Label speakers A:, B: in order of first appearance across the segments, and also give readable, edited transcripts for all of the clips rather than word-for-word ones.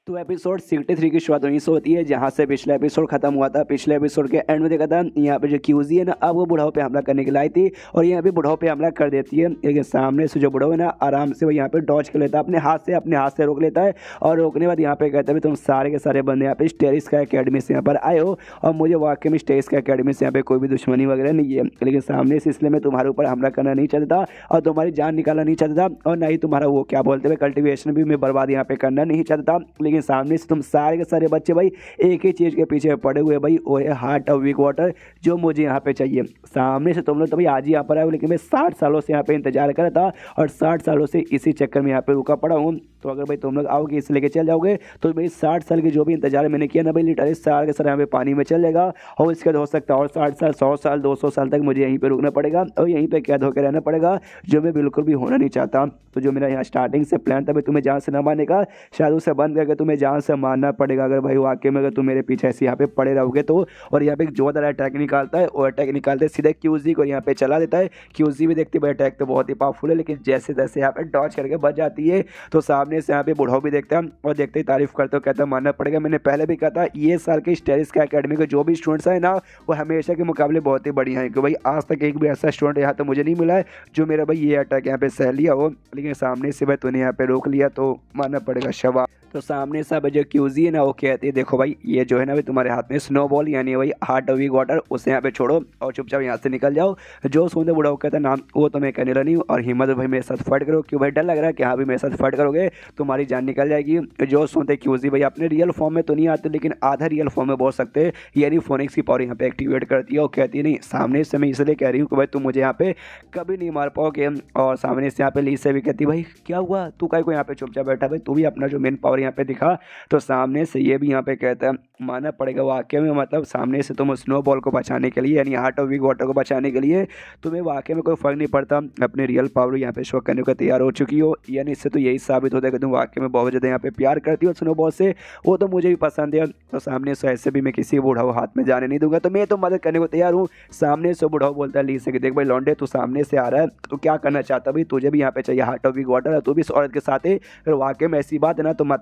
A: तो एपिसोड 63 की शुरुआत वहीं से होती है जहां से पिछला एपिसोड खत्म हुआ था। पिछले एपिसोड के एंड में देखा था यहाँ पे जो क्यूजी है ना, अब वो बुढ़ाओ पे हमला करने के लिए आई थी और यहाँ पे बुढ़ाओ पे हमला कर देती है। लेकिन सामने से जो बुढ़ाओ है ना, आराम से वो यहाँ पे डॉज कर लेता है, अपने हाथ से रोक लेता है। और रोकने के बाद यहाँ पे कहता है तुम सारे के सारे बंदे यहाँ पे स्टेरिस का अकेडमी से यहाँ पर आए हो और मुझे वाकई में स्टेरिस का अकेडमी से यहाँ पे कोई भी दुश्मनी वगैरह नहीं है, लेकिन सामने से इसलिए मैं तुम्हारे ऊपर हमला करना नहीं चाहता और तुम्हारी जान निकालना नहीं चाहता और ना ही तुम्हारा वो क्या बोलते हैं कल्टिवेशन भी मैं बर्बाद यहाँ पे करना नहीं चाहता। लेकिन सामने से तुम सारे के सारे बच्चे भाई एक ही चीज़ के पीछे पड़े हुए भाई, वो है हार्ट ऑफ वीक वाटर जो मुझे यहाँ पे चाहिए। सामने से तुम लोग तो भाई आज ही यहाँ पर आए हो, लेकिन मैं 60 सालों से यहाँ पे इंतजार कर रहा था और 60 सालों से इसी चक्कर में यहाँ पे रुका पड़ा हूँ। तो अगर भाई तुम लोग आओगे इसे लेके चल जाओगे तो भाई 60 साल की जो भी इंतजार मैंने किया ना भाई, लिटरली सारे के सारे यहाँ पे पानी में चल जाएगा और इसके बाद हो सकता है और 60 साल 100 साल 200 साल तक मुझे यहीं पे रुकना पड़ेगा और यहीं पे कैद होकर रहना पड़ेगा, जो मैं बिल्कुल भी होना नहीं चाहता। तो जो मेरा यहाँ स्टार्टिंग से प्लान था भाई तुम्हें जान से न मारने का, शायद उसे बंद करके तुम्हें जान से मारना पड़ेगा अगर भाई वाकई में अगर तुम मेरे पीछे ऐसे यहाँ पे पड़े रहोगे तो। और यहाँ पे एक जोरदार अटैक निकालता है और अटैक निकालते सीधे क्यूजी को यहाँ पे चला देता है। क्यूजी भी देखती है अटैक तो बहुत ही पावरफुल है, लेकिन जैसे जैसे यहाँ पे डॉज करके बच जाती है तो सामने से यहाँ पे बुढ़ाओ भी देखता है और देखते ही तारीफ करते हो, कहता मानना पड़ेगा मैंने पहले भी कहा था ये साल के स्टेरिस के अकेडमी के जो भी स्टूडेंट्स हैं ना वो हमेशा के मुकाबले बहुत ही बढ़िया हैं, क्योंकि भाई आज तक एक भी ऐसा स्टूडेंट यहाँ तो मुझे नहीं मिला है जो मेरा भाई ये अटैक यहाँ पे सह लिया हो। लेकिन सामने से भाई तूने यहाँ पे रोक लिया तो मानना पड़ेगा शवा। तो सामने से अब जो क्यूजी है ना वो कहती है देखो भाई ये जो है ना भाई तुम्हारे हाथ में स्नोबॉल यानी भाई हार्ट ऑफ वीक वाटर, उसे यहाँ पे छोड़ो और चुपचाप यहाँ से निकल जाओ। जो सुनते बुढ़ाओ कहता है नाम वो तो मैं कहने रहा नहीं हूँ और हिम्मत भाई मेरे साथ फाइट करो, क्यों भाई डर लग रहा है कि हाँ भी मेरे साथ फाइट करोगे तुम्हारी जान निकल जाएगी। जो सुनते क्यूजी भाई अपने रियल फॉर्म में तो नहीं आते लेकिन आधा रियल फॉर्म में बोल सकते हैं, यानी फोनिक्स की पावर यहाँ पे एक्टिवेट करती है और कहती है नहीं सामने से मैं इसलिए कह रही हूँ कि भाई तुम मुझे यहाँ पे कभी नहीं मार पाओगे। और सामने से यहाँ पे ली से भी कहती भाई क्या हुआ तू काय को यहाँ पे चुपचाप बैठा, भाई तू भी अपना जो मेन पावर यहाँ पे दिखा। तो सामने से ये भी यहाँ पे कहता है मानना पड़ेगा वाकई में, मतलब सामने से तुम स्नोबॉल को बचाने के लिए यानी हार्ट ऑफ वीक वाटर को बचाने के लिए तुम्हें वाकई में कोई फर्क नहीं पड़ता, अपने रियल पावर यहाँ पे शो करने को तैयार हो चुकी हो। यानी इससे तो यही साबित होता है कि तुम वाकई में बहुत ज़्यादा यहाँ पे प्यार करती हो स्नोबॉल से, वो तो मुझे भी पसंद है। तो सामने से ऐसे भी मैं किसी बूढ़ाओ हाथ में जाने नहीं दूंगा, तो मैं तो मदद करने को तैयार हूँ। सामने से बूढ़ाओ बोलता है ली से कि देख भाई लौंडे तू सामने से आ रहा है तो क्या करना चाहता भाई, तुझे भी यहाँ पे चाहिए हार्ट ऑफ वीक वाटर, तू भी इस औरत के साथ है, अगर वाकई में ऐसी बात है ना तो मत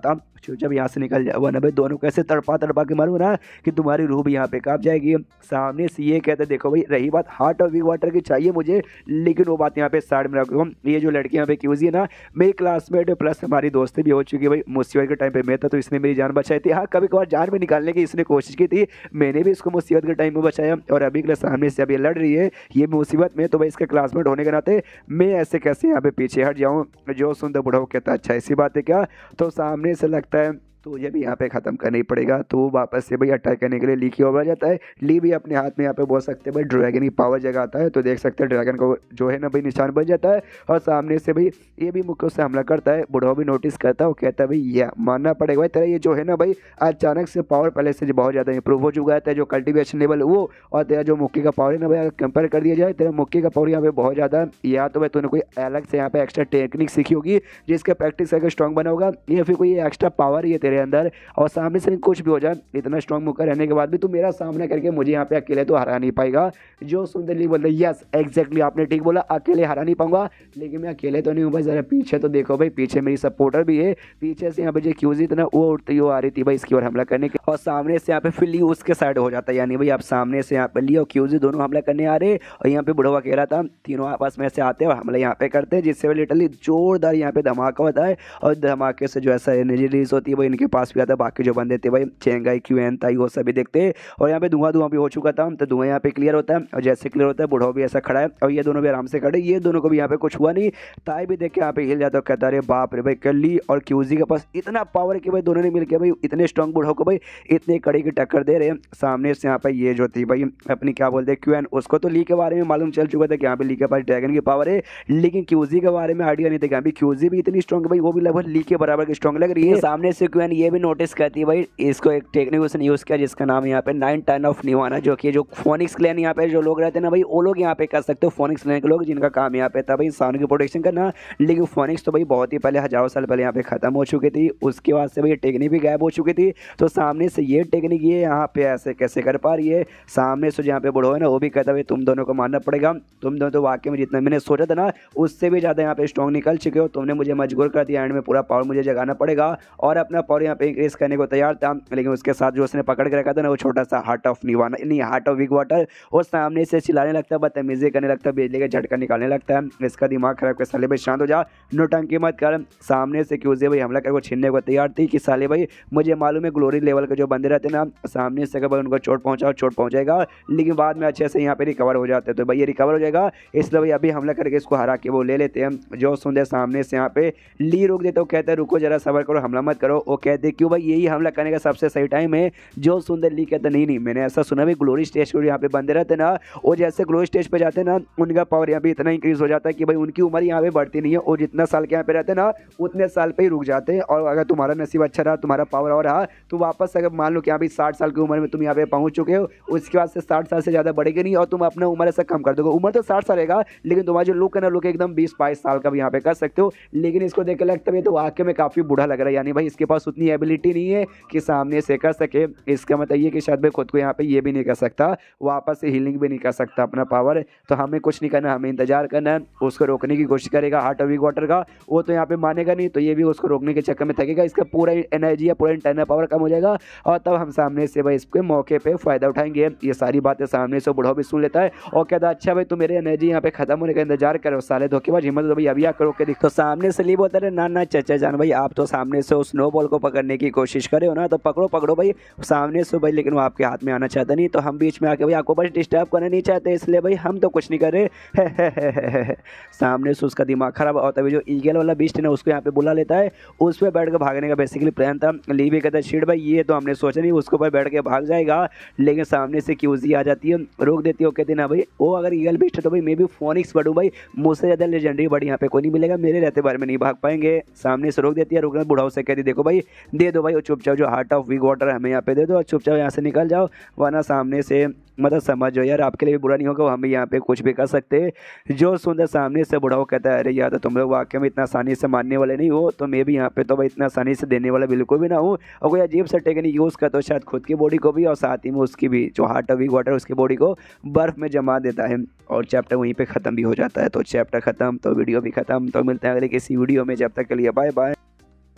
A: जब यहाँ से निकल जाए वरना भाई दोनों को ऐसे तड़पा तड़पा के मारूँ ना कि तुम्हारी रूह भी यहाँ पे कांप जाएगी। सामने से ये कहते देखो भाई रही बात हार्ट ऑफ वीक वाटर की चाहिए मुझे, लेकिन वो बात यहाँ पे साइड में रखो। ये जो लड़की यहाँ पे क्यूजी है ना मेरी क्लासमेट प्लस हमारी दोस्ती भी हो चुकी है भाई, मुसीबत के टाइम पे मैं था तो इसने मेरी जान बचाई थी। हाँ कभी कभार जान में निकालने की इसने कोशिश की थी, मैंने भी इसको मुसीबत के टाइम में बचाया और अभी के सामने से अभी लड़ रही है ये मुसीबत में, तो भाई इसके क्लासमेट होने के नाते मैं ऐसे कैसे यहाँ पे पीछे हट जाऊँ। जो सुनते बुढ़ाओ कहता अच्छा ऐसी बात है क्या, तो सामने से लगता है तो ये भी यहाँ पे ख़त्म करना ही पड़ेगा। तो वापस से भाई अटैक करने के लिए ली की ओर बढ़ जाता है। ली भी अपने हाथ में यहाँ पे बोल सकते हैं भाई ड्रैगन की पावर जगाता है, तो देख सकते हैं ड्रैगन को जो है ना भाई निशान बन जाता है और सामने से भाई ये भी मुख्य से हमला करता है। बुढ़ाओ भी नोटिस करता है और कहता है भाई यह मानना पड़ेगा भाई तेरा ये जो है ना भाई अचानक से पावर पहले से बहुत ज़्यादा इंप्रूव हो चुका है, तेरा जो कल्टिवेशन लेवल वो और तेरा जो मुक्की का पावर है ना भाई अगर कंपेयर कर दिया जाए तेरा मुक्की का पावर यहाँ पे बहुत ज़्यादा, या तो भाई तूने कोई अलग से यहाँ पे एक्स्ट्रा टेक्निक सीखी होगी जिसका प्रैक्टिस करके स्ट्रॉन्ग बना होगा, या फिर कोई एक्स्ट्रा पावर ही है तेरे अंदर और सामने से कुछ भी हो जाए इतना स्ट्रॉन्ग मुक्का रहने के बाद भी तू मेरा सामना करके मुझे यहाँ पे अकेले तो हरा नहीं पाएगा। जो सुंदर ली बोल रही यस एग्जैक्टली आपने ठीक बोला, अकेले हरा नहीं पाऊंगा, लेकिन मैं अकेले तो नहीं हूँ भाई, जरा पीछे तो देखो भाई पीछे मेरी सपोर्टर भी है, पीछे से यहाँ पे जो क्यूजी था ना वो उठती हुई आ रही थी भाई इसकी ओर हमला करने के, और सामने से यहाँ पे फिर ली उसके साइड हो जाता है, यानी भाई आप सामने से यहाँ पे ली और क्यूजी दोनों हमला करने आ रहे और यहाँ पे बुढ़वा कह रहा था तीनों आपस में से आते हैं और हमला यहाँ पे करते हैं, जिससे लिटरली जोरदार यहाँ पे धमाका होता है और धमाके से जो ऐसा एनर्जी रिलीज होती है वो इनके पास भी आता है। बाकी जो बंदे थे भाई चेंगाई क्यूएन ताई वो सभी देखते हैं और यहाँ पे धुआं भी हो चुका था, तो धुआं यहाँ पे क्लियर होता है और जैसे क्लियर होता है बुढ़ाओ भी ऐसा खड़ा है और ये दोनों भी आराम से खड़े, ये दोनों को भी यहाँ पे कुछ हुआ नहीं। ताई भी देख के यहाँ पे हिल जाता है, कहता अरे बाप रे भाई कल्ली और क्यूजी के पास इतना पावर है कि भाई दोनों ने मिलकर भाई इतने स्ट्रॉन्ग बुढ़ाओ को भाई इतने कड़ी की टक्कर दे रहे हैं। सामने से यहाँ पे ये जो थी भाई अपनी क्या बोलते हैं क्यूएन, उसको तो ली के बारे में मालूम चल चुका था कि यहाँ पे ली के पास ड्रैगन की पावर है, लेकिन क्यूजी के बारे में आइडिया नहीं था कि क्यूजी भी इतनी स्ट्रॉन्ग भाई वो भी लगभग ली के बराबर की स्ट्रॉन्ग लग रही है। सामने से क्यूएन ये भी नोटिस करती है भाई इसको एक टेक्निक उसने यूज़ किया जिसका नाम यहाँ पे 9 टन ऑफ निवाना, जो कि जो फोनिक्स क्लैन यहाँ पे जो लोग रहते हैं ना भाई वो लोग यहाँ पे कर सकते हो, फोनिक्स क्लैन के लोग जिनका काम यहाँ पे था भाई इंसानों की प्रोटेक्शन करना, लेकिन फोनिक्स तो भाई बहुत ही पहले हजारों साल पहले यहाँ पे खत्म हो चुकी थी, उसके बाद से भाई टेक्निक भी गायब हो चुकी थी। तो सामने से ये टेक्निक ये यहाँ पे ऐसे कैसे कर पा रही है। सामने से जहाँ पे बुढ़ो है ना वो भी कहता भाई तुम दोनों को मानना पड़ेगा, तुम दोनों तो वाकई में जितना मैंने सोचा था ना उससे भी ज़्यादा यहाँ पे स्ट्रॉन्ग निकल चुके हो, तुमने मुझे मजबूर कर दिया, एंड में पूरा पावर मुझे जगाना पड़ेगा और अपना पावर पावर यहाँ पे इंक्रीज करने को तैयार था, लेकिन उसके साथ जो उसने पकड़ के रखा था ना वो छोटा सा हार्ट ऑफ निवाना नहीं हार्ट ऑफ विग वाटर, और सामने से चिल्लाने लगता है, बदतमीजी करने लगता है, बिजली का झटका निकालने लगता है। इसका दिमाग खराब कर साले भाई शांत हो जा, नोटंकी मत कर। सामने से क्यूजे भाई हमला करके छीनने को तैयार थी कि साले भाई मुझे मालूम है ग्लोरी लेवल के जो बंदे रहते हैं ना, सामने से अगर उनको चोट पहुंचाएगा, लेकिन बाद में अच्छे से यहाँ पे रिकवर हो जाते हैं। तो भाई ये रिकवर हो जाएगा, इसलिए भाई अभी हमला करके इसको हरा के वो ले लेते हैं। जो सुंदर सामने से यहाँ पे ली रोक देते, वो कहते हैं रुको जरा सबर करो, हमला मत करो। वो कहते क्यों भाई यही हमला करने का सबसे सही टाइम है। जो सुंदर ली कहते नहीं मैंने ऐसा सुना भाई ग्लोरी स्टेज पर यहाँ पे बंदे रहते ना, और जैसे ग्लोरी स्टेज पे जाते ना उनका पावर यहाँ पे इतना इंक्रीज हो जाता है कि भाई उनकी उम्र यहाँ पे बढ़ती नहीं है, और जितना साल के यहाँ पे रहते ना उतने साल पे ही रुक जाते हैं। और अगर तुम्हारा नसीब अच्छा रहा, तुम्हारा पावर और रहा, तो वापस अगर मान लो कि यहाँ पे 60 साल की उम्र में तुम यहाँ पे पहुंच चुके हो, उसके बाद से 60 साल से ज़्यादा बढ़ेगी नहीं, और तुम अपना उम्र ऐसा कम कर दोगे। उम्र तो 60 साल रहेगा, लेकिन तुम्हारा जो लुक है ना लुक एकदम 20-22 साल का भी यहाँ पे कर सकते हो। लेकिन इसको देख के लगता है तो वाकई में काफ़ी बूढ़ा लग रहा है, यानी भाई इसके पास उतनी एबिलिटी नहीं है कि सामने से कर सके। इसका मतलब ये कि शायद भाई खुद को यहाँ पे ये भी नहीं कर सकता, वापस से हीलिंग भी नहीं कर सकता अपना पावर। तो हमें कुछ नहीं करना, हमें इंतजार करना है। उसको रोकने की कोशिश करेगा हार्ट ऑफ विग वाटर का, वो तो यहाँ पे मानेगा नहीं, तो ये भी उसको रोकने के चक्कर में थकेगा, इसका पूरा एनर्जी या पूरा इंटरनल पावर कम हो जाएगा, और तब हम सामने से भाई इसके मौके पे फ़ायदा उठाएंगे। ये सारी बातें सामने से बुढ़ाओ भी सुन लेता है और कहता है अच्छा भाई तू मेरे एनर्जी यहाँ पे खत्म होने का इंतजार करो, साले धोखेबाज, हिम्मत तो भाई अभी आकर रोक के दिख। तो सामने से ली बोलता है ना चाचा जान भाई आप तो सामने से उस स्नो बॉल को पकड़ने की कोशिश करे हो ना, तो पकड़ो भाई सामने से भाई, लेकिन वो आपके हाथ में आना चाहता नहीं, तो हम बीच में आके भाई आपको बस डिस्टर्ब करना नहीं चाहते, इसलिए भाई हम तो कुछ नहीं कर रहे। सामने से उसका दिमाग खराब और तभी जो ईगल वाला बीस्ट है ना उसको यहाँ पे बुला लेता है, उस पर बैठ कर भागने का बेसिकली प्लान था। ली भी कहता है शिट भाई ये तो हमने सोचा नहीं, उसके ऊपर बैठ के भाग जाएगा, लेकिन सामने से क्यूजी आ जाती है, रोक देती है। वो कहती है ना भाई वो अगर ईगल बीस्ट है तो भाई मैं भी फोनिक्स बढ़ूँ भाई, मुझसे ज़्यादा लेजेंडरी बर्ड यहाँ पे कोई नहीं मिलेगा, मेरे रहते बारे में नहीं भाग पाएंगे। सामने से रोक देती है, रुकना बुढ़ाओ से कहती देखो भाई दे दो भाई, चुपचाप जो हार्ट ऑफ विग वाटर हमें यहाँ पे दे दो और चुपचाप यहाँ से निकल जाओ, वरना सामने से मतलब समझो यार आपके लिए भी बुरा नहीं होगा, हम भी यहाँ पे कुछ भी कर सकते हैं। जो सुंदर सामने से बुढ़ाओ कहता है अरे यार तो तुम लोग वाकई में इतना आसानी से मानने वाले नहीं हो, तो मैं भी यहाँ पे तो भाई इतना आसानी से देने वाला बिल्कुल भी ना हूँ, और कोई अजीब सा टेक्निक यूज़ करता हो शायद खुद की बॉडी को भी और साथ ही में उसकी भी जो हार्ट ऑफ विग वाटर उसकी बॉडी को बर्फ़ में जमा देता है, और चैप्टर वहीं पर ख़त्म भी हो जाता है। तो चैप्टर ख़त्म तो वीडियो भी ख़त्म। तो मिलते हैं अगले किसी वीडियो में, जब तक के लिए बाय बाय।